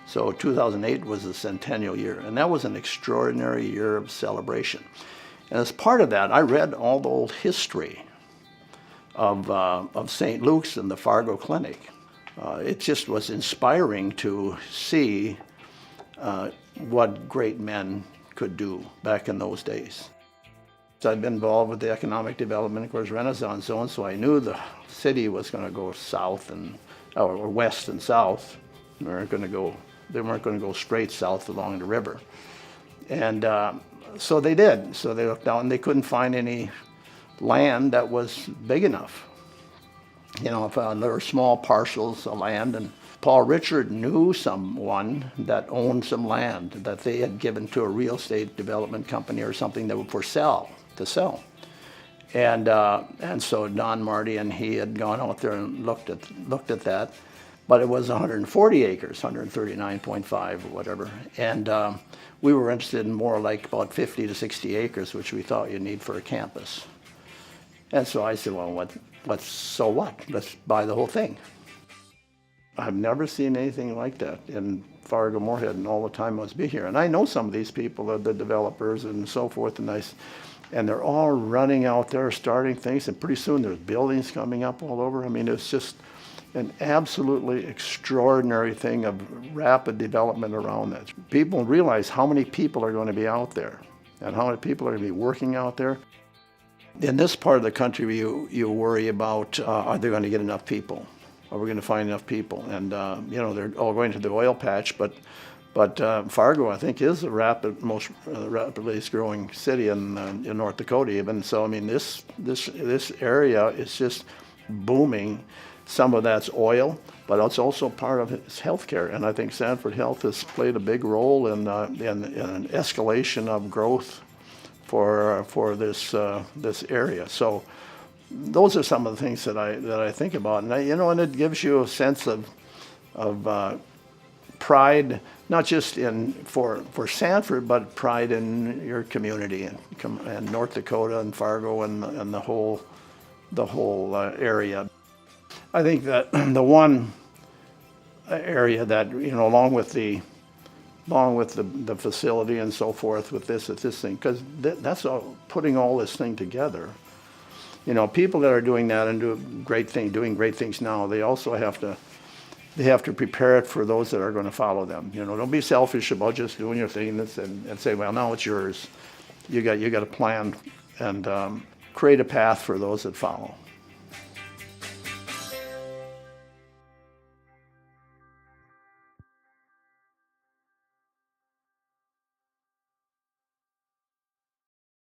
So 2008 was the centennial year, and that was an extraordinary year of celebration. And as part of that, I read all the old history of St. Luke's and the Fargo Clinic. It just was inspiring to see what great men could do back in those days. So I'd been involved with the economic development, of course, Renaissance zone, so I knew the city was going to go south or west and south. They weren't going to go straight south along the river. And so they did. So they looked down and they couldn't find any land that was big enough. You know, there were small parcels of land, and Paul Richard knew someone that owned some land that they had given to a real estate development company or something that was to sell. And so Don Marty and he had gone out there and looked at that, but it was 140 acres, 139.5 or whatever. And we were interested in more like about 50 to 60 acres, which we thought you'd need for a campus. And so I said, well, so what? Let's buy the whole thing. I've never seen anything like that in Fargo Moorhead in all the time I was here. And I know some of these people, the developers and so forth, and they're all running out there starting things, and pretty soon there's buildings coming up all over. I mean, it's just an absolutely extraordinary thing of rapid development around that. People realize how many people are going to be out there and how many people are going to be working out there. In this part of the country, you worry about, are they going to get enough people? Are we going to find enough people? And, they're all going to the oil patch, but Fargo, I think, is the most rapidly growing city in North Dakota even. So, I mean, this area is just booming. Some of that's oil, but it's also part of its healthcare. And I think Sanford Health has played a big role in an escalation of growth for this area. So those are some of the things that I think about, and it gives you a sense of pride, not just for Sanford, but pride in your community and North Dakota and Fargo and the whole area. I think that the one area that along with the facility and so forth with this thing, because that's putting all this thing together. People that are doing that and doing great things now, they also have to prepare it for those that are going to follow them. Don't be selfish about just doing your thing and say, well, now it's yours. You got to plan and create a path for those that follow.